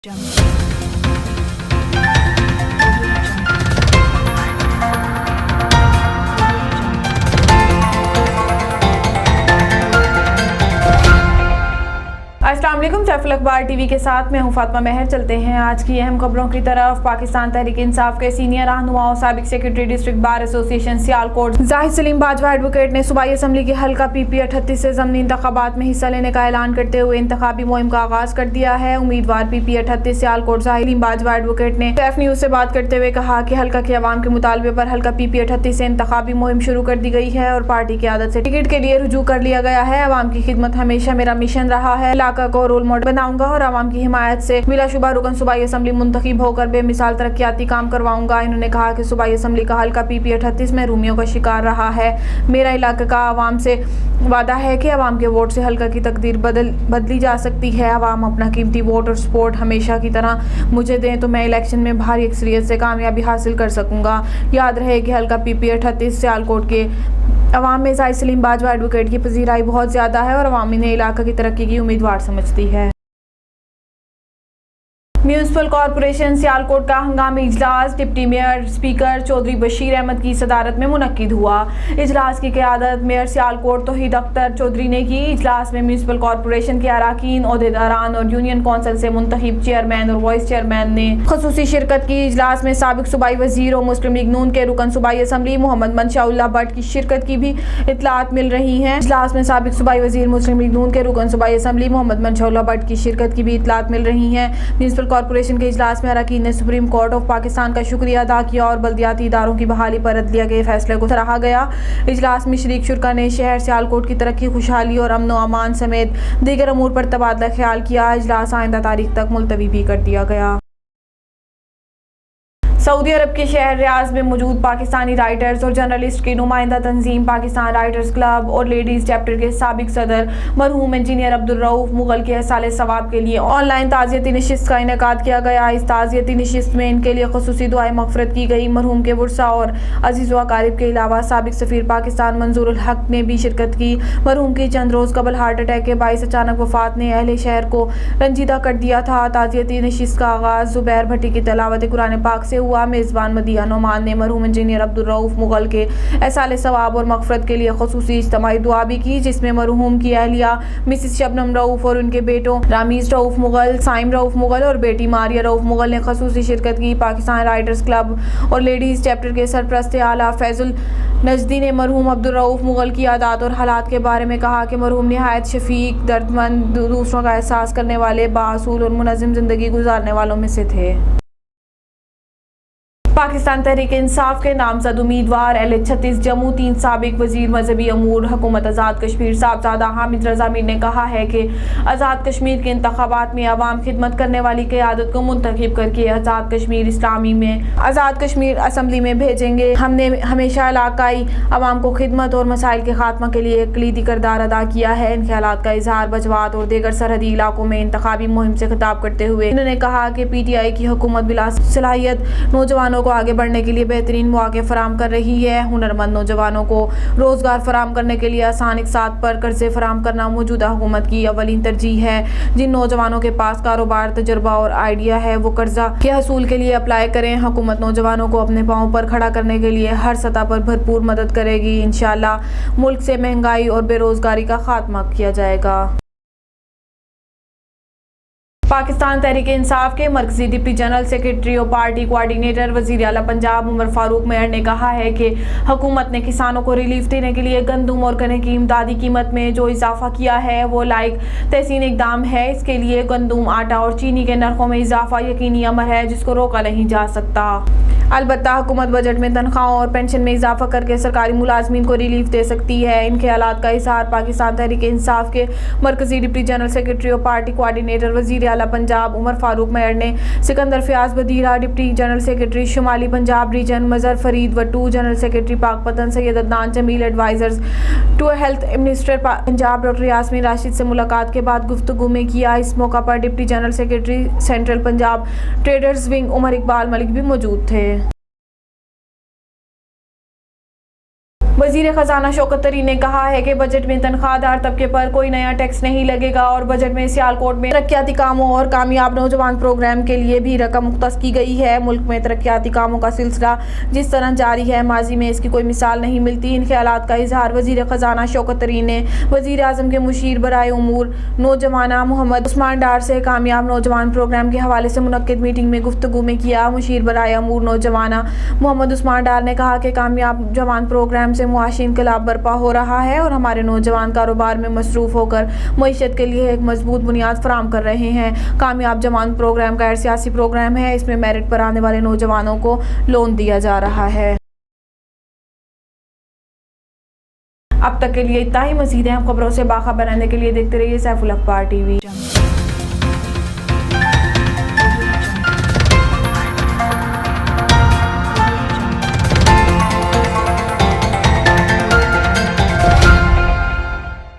Jungle. अस्सलाम वालेकुम, सैफुल अखबार टीवी के साथ मैं हूं फातिमा महर। चलते हैं आज की अहम खबरों की तरफ। पाकिस्तान तहरीक इंसाफ के सीनियर रहनुमाओं साबिक secretary district bar association Sialkot Zahid Salim Bajwa advocate ने सूबाई असम्बली के हल्का PP 38 से ज़मनी इंतखाबात में हिस्सा लेने का ऐलान करते हुए इंतखाबी मुहिम का आगाज कर दिया है। उम्मीदवार PP 38 सियालकोट जाहिद सलीम बाजवा एडवोकेट ने F न्यूज़ से बात करते हुए कहा कि हल्का के अवाम के मुतालबे पर हल्का PP 38 से इंतखाबी मुहिम शुरू कर दी गई है और पार्टी की आदत से टिकट के लिए रुजू कर लिया गया है। अवाम की खिदमत हमेशा मेरा मिशन रहा है। इलाका को रोल मॉडल बनाऊंगा और आवाम की हिमायत से बिलाशुबा रुकन सूबाई असम्बली मुंतखब होकर बेमिसाल तरक्याती काम करवाऊंगा। इन्होंने कहा कि सूबाई असम्बली का हल्का PP 38 में रूमियों का शिकार रहा है। मेरा इलाके का आवाम से वादा है कि आवाम के वोट से हल्का की तकदीर बदली जा सकती है। आवाम अपना कीमती वोट और सपोर्ट हमेशा की तरह मुझे दें तो मैं इलेक्शन में भारी अक्सरियत से कामयाबी हासिल कर सकूंगा। याद रहे कि हल्का PP 38 सियालकोट के अवाम में जाहिद सलीम बाजवा एडवोकेट की पजीराई बहुत ज़्यादा है और अवामी ने इलाका की तरक्की की उम्मीदवार समझती है। म्यूनसिपल कॉरपोरेशन सियालकोट का हंगामी इजलास deputy mayor speaker Chaudhry Bashir Ahmed की सदारत में मुनक्किद हुआ। इजलास की क़यादत मेयर सियालकोट तौहीद अख्तर चौधरी ने की। इजलास में म्यूनसिपल कॉरपोरेशन के अराकीन, ओहदेदारान और यूनियन कौंसिल से मुंतखब चेयरमैन और वाइस चेयरमैन ने खुसूसी शिरकत की। इजलास में साबिक सूबाई वजीर और मुस्लिम लीग नून के रुकन सूबाई असम्बली मोहम्मद मंशाउल्लाह भट्ट की शिरकत की भी इतलात मिल रही हैं। इजलास में साबिक सूबाई वजीर मुस्लिम लीग नून के रुकन सूबाई असम्बली मोहम्मद मंशाउल्लाह भट्ट की शिरकत की भी इतलात मिल रही हैं। म्यूनसिपल कॉरपोरेशन के इजलास में अरकान ने सुप्रीम कोर्ट ऑफ पाकिस्तान का शुक्रिया अदा किया और बल्दियाती इदारों की बहाली पर अदलिया के फैसले को सराहा गया। इजलास में शरीक शुरा ने शहर सियालकोट की तरक्की, खुशहाली और अमन व अमान समेत दीगर अमूर पर तबादला ख्याल किया। इजलास आइंदा तारीख तक मुलतवी भी कर दिया गया। सऊदी अरब के शहर रियाज में मौजूद पाकिस्तानी राइटर्स और जर्नलिस्ट की नुमाइंदा तंजीम पाकिस्तान राइटर्स क्लब और लेडीज चैप्टर के साबिक सदर मरहूम इंजीनियर अब्दुल रऊफ मुगल के साले सवाब के लिए ऑनलाइन ताज़ियती नशिस्त का इनेकाद किया गया। इस ताज़ियती नशिस्त में इनके लिए खुसूसी दुआएं मग़फ़िरत की गई। मरहूम के वर्सा और अजीज़ व अकारिब के अलावा साबिक सफ़ीर पाकिस्तान मंजूरुल हक ने भी शिरकत की। मरहूम की चंद रोज़ कबल हार्ट अटैक के बाइस अचानक वफ़ात ने अहले शहर को रंजीदा कर दिया था। ताज़ियती नशिस्त का आगाज़ ज़ुबैर भट्टी की तिलावत कुरान पाक से हुआ। मेज़बान मदिया नोमान ने मरहूम इंजीनियर अब्दुल रऊफ मुगल के एसाले सवाब और मग़फ़िरत के लिए खुसूसी इज्तिमाई दुआ भी की, जिसमें मरहूम की अहलिया मिसिस शबनम रऊफ और उनके बेटों रामीज़ रऊफ मुगल, साइम रऊफ मुगल और बेटी मारिया रऊफ मुगल ने खुसूसी शिरकत की। पाकिस्तान राइटर्स क्लब और लेडीज़ चैप्टर के सरपरस्त आला फैजुल नजदी ने मरहूम अब्दुल रऊफ मुगल की आदत और हालात के बारे में कहा कि मरहूम निहायत शफीक, दर्दमंद, दूसरों का एहसास करने वाले, बाअसूल और मुनज़्ज़म ज़िंदगी गुजारने वालों में से थे। पाकिस्तान तहरीक इंसाफ के नामजद उम्मीदवार LH36 जम्मू 3 साबिक वजीर मजहबी अमूर हुकूमत आज़ाद कश्मीर साहबजादा हामिद रज़ा मीर ने कहा है कि आज़ाद कश्मीर के इंतखाबात में अवाम खिदमत करने वाली क़यादत को मुंतखब करके आज़ाद कश्मीर इस्लामी में आज़ाद कश्मीर असम्बली में भेजेंगे। हमने हमेशा इलाकाई अवाम को खिदमत और मसाइल के खात्मा के लिए एक कलीदी किरदार अदा किया है। इन ख्यालात का इजहार बजवात और दीगर सरहदी इलाकों में इंतखाबी मुहिम से खिताब करते हुए इन्होंने कहा कि PTI की हुकूमत बिला सलाहियत नौजवानों को आगे बढ़ने के लिए बेहतरीन मौके फराम कर रही है। हुनरमंद नौजवानों को रोजगार फराम करने के लिए आसान इक़सात पर कर्जे फराम करना मौजूदा हुकूमत की अवलीन तरजीह है। जिन नौजवानों के पास कारोबार, तजुर्बा और आइडिया है वो कर्जा के हसूल के लिए अप्लाई करें। हुकूमत नौजवानों को अपने पाँव पर खड़ा करने के लिए हर सतह पर भरपूर मदद करेगी। इंशाअल्लाह मुल्क से महंगाई और बेरोजगारी का खात्मा किया जाएगा। पाकिस्तान तहरीक इंसाफ के मरकजी डिप्टी जनरल सेक्रेटरी और पार्टी कोआर्डिनेटर वज़ीर आला पंजाब उमर फारूक मेयर ने कहा है कि हुकूमत ने किसानों को रिलीफ देने के लिए गंदम और गन्ने की इमदादी कीमत में जो इजाफा किया है वो लायक तहसीन इकदाम है। इसके लिए गंदम, आटा और चीनी के नरखों में इजाफा यकीनी अमर है जिसको रोका नहीं जा सकता। अलबत्ता हुकूमत बजट में तनख्वाहों और पेंशन में इजाफा करके सरकारी मुलाजमीन को रिलीफ दे सकती है। इन ख्यालात का इजहार पाकिस्तान तहरीक इंसाफ के मरकजी डिप्टी जनरल सेक्रेटरी और पार्टी कोआर्डिनेटर वज़ीर आला पंजाब उमर फारूक मेयर ने सिकंदर फयाज बदीरा, डिप्टी जनरल सेक्रेटरी शुमाली Punjab region Mazhar Farid Wattoo, general secretary Pakpattan Syed Adnan Jamil, advisers to health minister Punjab doctor Yasmin Rashid से मुलाकात के बाद गुफ्तगू में किया। इस मौका पर deputy general secretary central Punjab traders wing Umar Iqbal Malik भी मौजूद थे। वजीर खजाना शौकत तरीन ने कहा है कि बजट में तनख्वाहदार तबके पर कोई नया टैक्स नहीं लगेगा और बजट में सियालकोट में तरक्याती कामों और कामयाब नौजवान प्रोग्राम के लिए भी रकम मुख्तस की गई है। मुल्क में तरक्याती कामों का सिलसिला जिस तरह जारी है, माजी में इसकी कोई मिसाल नहीं मिलती। इन ख्यालात का इजहार वजीर खजाना शौकत तरीन ने वजीर आजम के मुशीर बराए उमूर नौजवाना मोहम्मद उस्मान डार से कामयाब नौजवान प्रोग्राम के हवाले से मुनक्किद मीटिंग में गुफ्तगू में किया। मुशीर बराए उमूर नौजवाना मोहम्मद उस्मान डार ने कहा कि कामयाब जवान प्रोग्राम से मुआशी इनकलाब बर्पा हो रहा है और हमारे नौजवान कारोबार में मसरूफ होकर मईशत के लिए एक मजबूत बुनियाद फराम कर रहे हैं। कामयाब जवान प्रोग्राम गैर सियासी प्रोग्राम है। इसमें मेरिट पर आने वाले नौजवानों को लोन दिया जा रहा है। अब तक के लिए इतना ही। मज़ीद अहम खबरों से बाखबर रहने के लिए देखते रहिए सैफुल अखबार टीवी।